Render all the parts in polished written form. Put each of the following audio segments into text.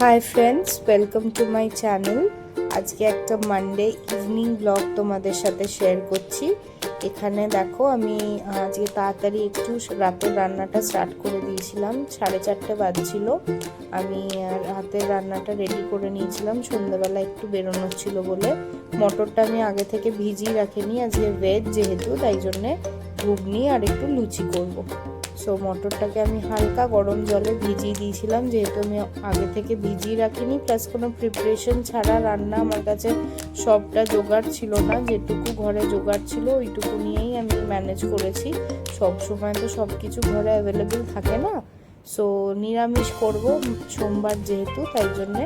Hi friends, welcome to my channel. আজকে একটা Monday evening blog তোমাদের সাথে শেয়ার করছি। এখানে দেখো, আমি আজকে তাড়াতাড়ি একটু রাতের রান্নাটা স্টার্ট করে দিয়েছিলাম। 4:30 বাজছিল। আমি রাতের রান্নাটা রেডি করে নিয়েছিলাম, সন্ধ্যাবেলা একটু বেরোনোর ছিল বলে। মটরটা আমি আগে থেকে ভিজিয়ে রাখিনি, আজকে ভেজ যেহেতু, তাই জন্যে ঘুগনি আর একটু লুচি করব। সো মটরটাকে আমি হালকা গরম জলে ভিজিয়ে দিয়েছিলাম, যেহেতু আমি আগে থেকে ভিজিয়ে রাখিনি, প্লাস কোনো প্রিপারেশন ছাড়া রান্না আমার কাছে সবটা জোগাড় ছিল না। যেটুকু ঘরে জোগাড় ছিল ওইটুকু নিয়েই আমি ম্যানেজ করেছি। সব সময় তো সব কিছু ঘরে অ্যাভেলেবেল থাকে না। সো নিরামিষ করব সোমবার যেহেতু, তাই জন্যে।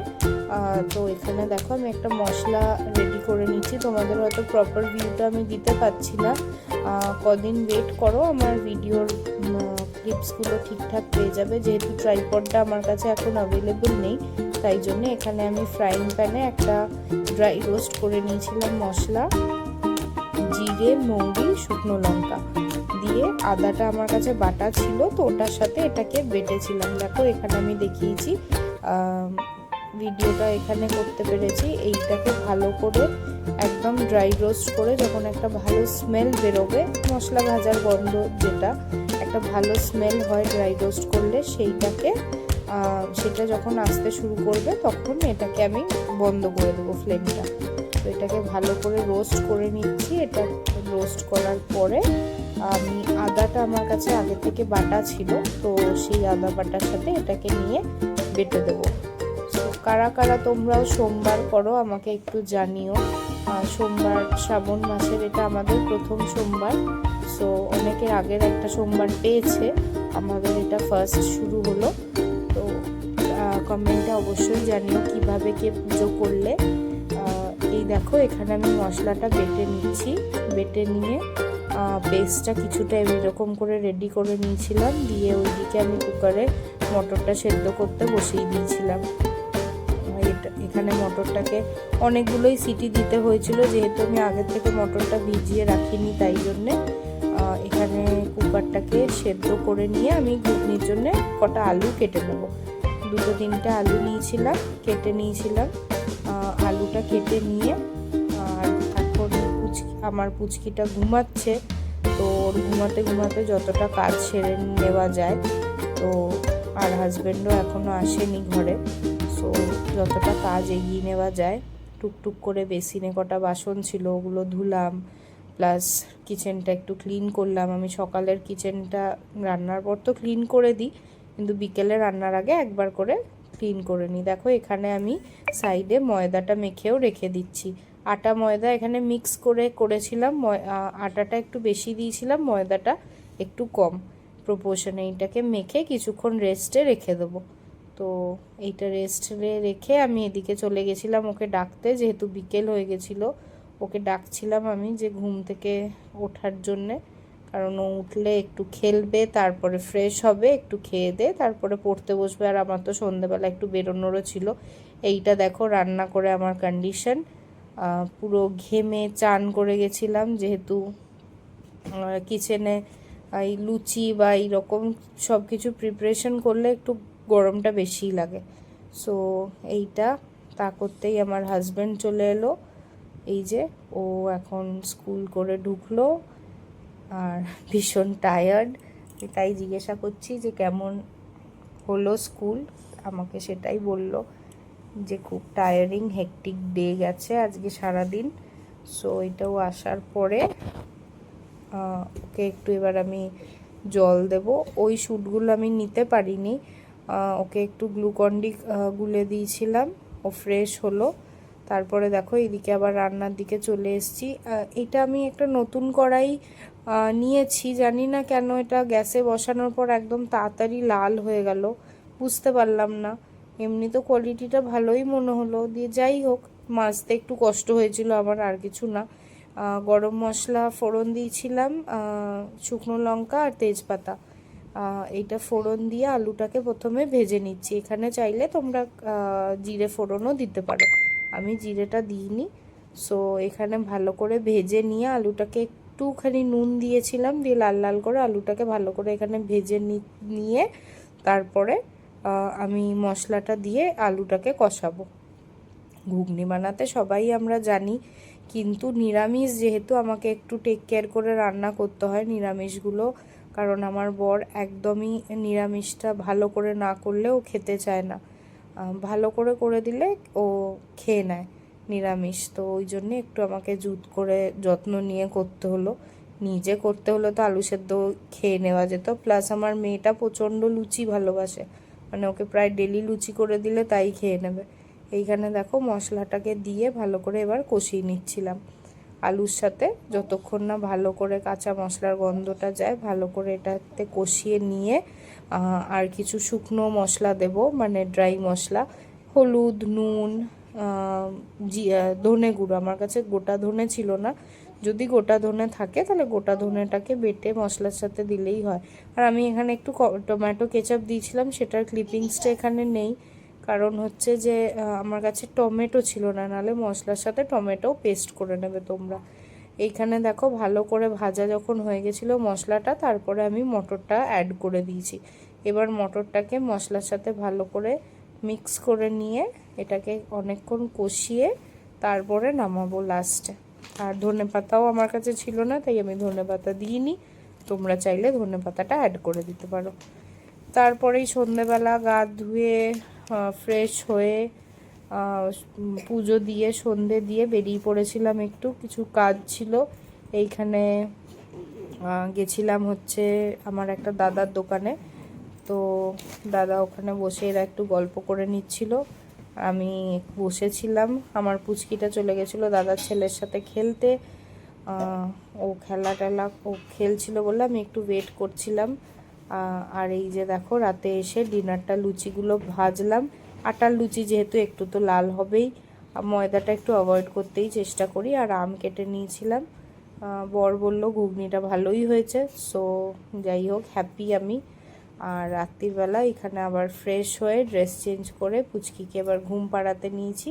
তো এখানে দেখো, আমি একটা মশলা রেডি করে নিচ্ছি। তোমাদের হয়তো প্রপার ভিউটা আমি দিতে পারছি না, কদিন ওয়েট করো, আমার ভিডিওর ক্লিপসগুলো ঠিকঠাক পেয়ে যাবে। যেহেতু ট্রাইপডটা আমার কাছে এখন অ্যাভেলেবল নেই, তাই জন্য এখানে আমি ফ্রাইং প্যানে একটা ড্রাই রোস্ট করে নিয়েছিলাম মশলা, জিরে, মৌরি, শুকনো লঙ্কা দিয়ে। আদাটা আমার কাছে বাটা ছিল, তো ওটার সাথে এটাকে বেটেছিলাম। দেখো এখানে আমি দেখিয়েছি, ভিডিওটা এখানে করতে পেরেছি। এইটাকে ভালো করে একদম ড্রাই রোস্ট করে যখন একটা ভালো স্মেল বেরোবে, মশলা ভাজার গন্ধ যেটা একটা ভালো স্মেল হয় ড্রাই রোস্ট করলে, সেটা যখন আসতে শুরু করবে তখন এটাকে আমি বন্ধ করে দেবো ফ্লেমটা। তো এটাকে ভালো করে রোস্ট করে নিচ্ছি। এটা রোস্ট করার পরে আমি আদাটা আমার কাছে আগে থেকে বাটা ছিল, তো সেই আদা বাটার সাথে এটাকে নিয়ে বেটে দেবো। কারা কারা তোমরাও সোমবার করো আমাকে একটু জানিও। সোমবার শ্রাবণ মাসের এটা আমাদের প্রথম সোমবার। সো অনেকের আগের একটা সোমবার পেয়েছে, আমাদের এটা ফার্স্ট শুরু হলো। তো কমেন্টে অবশ্যই জানিও কিভাবে কে পুজো করলে। এই দেখো, এখানে আমি মশলাটা বেটে নিচ্ছি। বেটে নিয়ে পেস্টটা কিছুটা এরকম করে রেডি করে নিয়েছিলাম, দিয়ে ওইদিকে আমি কুকারে মটরটা সেদ্ধ করতে বসিয়ে দিয়েছিলাম। এখানে মটরটাকে অনেকগুলোই সিটি দিতে হয়েছিল, যেহেতু আমি আগের থেকে মটরটা ভিজিয়ে রাখিনি, তাই জন্যে এখানে কুকারটাকে সেদ্ধ করে নিয়ে আমি ঘুগনির জন্য কটা আলু কেটে নেব। 2-3টে আলু কেটে নিয়েছিলাম। আলুটা কেটে নিয়ে, আর এখন আমার পুচকিটা ঘুমাচ্ছে, তো ওর ঘুমাতে ঘুমাতে যতটা কাজ সেরে নেওয়া যায়। তো আর হাজব্যান্ডও এখনও আসেনি ঘরে, সো যতটা কাজ এগিয়ে নেওয়া যায় টুকটুক করে। বেসিনে কটা বাসন ছিল ওগুলো ধুলাম, প্লাস কিচেনটা একটু ক্লিন করলাম। আমি সকালের কিচেনটা রান্নার পর তো ক্লিন করে দিই, কিন্তু বিকেলে রান্নার আগে একবার করে ক্লিন করে নিই। দেখো এখানে আমি সাইডে ময়দাটা মেখেও রেখে দিচ্ছি। আটা ময়দা এখানে মিক্স করেছিলাম। আটাটা একটু বেশি দিয়েছিলাম, ময়দাটা একটু কম প্রপোর্শনে। এইটাকে মেখে কিছুক্ষণ রেস্টে রেখে দেবো। তো এইটা রেস্টে রেখে আমি এদিকে চলে গেছিলাম ওকে ডাকতে, যেহেতু বিকেল হয়ে গেছিলো। ওকে ডাকছিলাম আমি যে ঘুম থেকে ওঠার জন্যে, কারণ ও উঠলে একটু খেলবে, তারপরে ফ্রেশ হবে, একটু খেয়ে দে, তারপরে পড়তে বসবে। আর আমার তো সন্ধ্যেবেলা একটু বেরোনোরও ছিল। এইটা দেখো রান্না করে আমার কন্ডিশন, পুরো ঘেমে চান করে গেছিলাম, যেহেতু কিচেনে এই লুচি বা এইরকম সব কিছু প্রিপারেশন করলে একটু গরমটা বেশিই লাগে। সো এইটা তা করতেই আমার হাজব্যান্ড চলে এলো। এই যে ও এখন স্কুল করে ঢুকলো, আর ভীষণ টায়ার্ড। তাই জিজ্ঞাসা করছি যে কেমন হলো স্কুল। আমাকে সেটাই বলল যে খুব টায়ারিং, হেকটিক ডে গেছে আজকে সারাদিন। সো এটাও আসার পরে ওকে একটু এবার আমি জল দেব। ওই শ্যুটগুলো আমি নিতে পারিনি, ওকে একটু গ্লুকন্ডি গুলে দিয়েছিলাম, ও ফ্রেশ হলো। তারপরে দেখো এদিকে আবার রান্নার দিকে চলে এসেছি। এটা আমি একটা নতুন কড়াই নিয়েছি, জানি না কেন এটা গ্যাসে বসানোর পর একদম তাড়াতাড়ি লাল হয়ে গেল, বুঝতে পারলাম না। এমনি তো কোয়ালিটিটা ভালোই মনে হলো, দিয়ে যাই হোক, মাজতে একটু কষ্ট হয়েছিল আমার, আর কিছু না। গরম মশলা ফোড়ন দিয়েছিলাম, শুকনো লঙ্কা আর তেজপাতা। এইটা ফোড়ন দিয়ে আলুটাকে প্রথমে ভেজে নিচ্ছি। এখানে চাইলে তোমরা জিরে ফোড়নও দিতে পারো, আমি জিরেটা দিইনি। সো এখানে ভালো করে ভেজে নিয়ে আলুটাকে একটুখানি নুন দিয়েছিলাম, দিয়ে লাল লাল করে আলুটাকে ভালো করে এখানে ভেজে নিয়ে তারপরে আমি মশলাটা দিয়ে আলুটাকে কষাবো। ঘুগনি বানাতে সবাই আমরা জানি, কিন্তু নিরামিষ যেহেতু আমাকে একটু টেক কেয়ার করে রান্না করতে হয় নিরামিষগুলো, কারণ আমার বর একদমই নিরামিষটা ভালো করে না করলেও খেতে চায় না, ভালো করে করে দিলে ও খেয়ে নেয় নিরামিষ। তো ওই জন্যে একটু আমাকে জুত করে যত্ন নিয়ে করতে হলো। নিজে করতে হলো তো আলু সেদ্ধ খেয়ে নেওয়া যেত, প্লাস আমার মেয়েটা প্রচণ্ড লুচি ভালোবাসে, মানে ওকে প্রায় ডেলি লুচি করে দিলে তাই খেয়ে নেবে। এইখানে দেখো মশলাটাকে দিয়ে ভালো করে এবার কষিয়ে নিচ্ছিলাম আলুর সাথে, যতক্ষণ না ভালো করে কাঁচা মশলার গন্ধটা যায়, ভালো করে এটাতে কষিয়ে নিয়ে আর কিছু শুকনো মশলা দেব, মানে ড্রাই মশলা, হলুদ, নুন, ধনে গুঁড়ো। আমার কাছে গোটা ধনে ছিল না, যদি গোটা ধনে থাকে তাহলে গোটা ধনেটাকে বেটে মশলার সাথে দিলেই হয়। আর আমি এখানে একটু টমেটো কেচাপ দিয়েছিলাম, সেটার ক্লিপিংসটা এখানে নেই, কারণ হচ্ছে যে আমার কাছে টমেটো ছিল না, নাহলে মশলার সাথে টমেটো পেস্ট করে নেবে তোমরা। এইখানে দেখো ভালো করে ভাজা যখন হয়ে গেছিলো মশলাটা, তারপরে আমি মটরটা অ্যাড করে দিয়েছি। এবার মটরটাকে মশলার সাথে ভালো করে মিক্স করে নিয়ে এটাকে অনেকক্ষণ কষিয়ে তারপরে নামাবো লাস্টে। আর ধনেপাতাও আমার কাছে ছিল না, তাই আমি ধনেপাতা দিইনি, তোমরা চাইলে ধনেপাতাটা অ্যাড করে দিতে পারো। তারপরেই সন্ধেবেলা গা ধুয়ে ফ্রেশ হয়ে পুজো দিয়ে সন্ধে দিয়ে বেরিয়ে পড়েছিলাম, একটু কিছু কাজ ছিল। এইখানে গেছিলাম হচ্ছে আমার একটা দাদার দোকানে, তো দাদা ওখানে বসে এরা একটু গল্প করে নিচ্ছিল, আমি বসেছিলাম। আমার পুচকিটা চলে গেছিলো দাদার ছেলের সাথে খেলতে, ও ও খেলছিল বলে আমি একটু ওয়েট করছিলাম। আর এই যে দেখো রাতে এসে ডিনারটা লুচিগুলো ভাজলাম। আটার লুচি যেহেতু একটু তো লাল হবেই, ময়দাটা একটু অ্যাভয়েড করতেই চেষ্টা করি। আর আম কেটে নিয়েছিলাম, বর বলল ঘুগনিটা ভালোই হয়েছে, সো যাই হোক হ্যাপি আমি। আর রাত্রিবেলা এখানে আবার ফ্রেশ হয়ে ড্রেস চেঞ্জ করে পুচকিকে এবার ঘুম পাড়াতে নিয়েছি,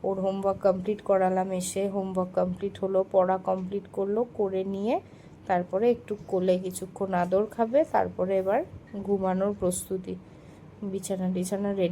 ওর হোমওয়ার্ক কমপ্লিট করালাম, এসে হোমওয়ার্ক কমপ্লিট হলো, পড়া কমপ্লিট করলো, করে নিয়ে তারপরে একটু কোলে কিছুক্ষণ আদর খাবে, তারপরে এবার ঘুমানোর প্রস্তুতি, বিছানা টিছানা রেডি।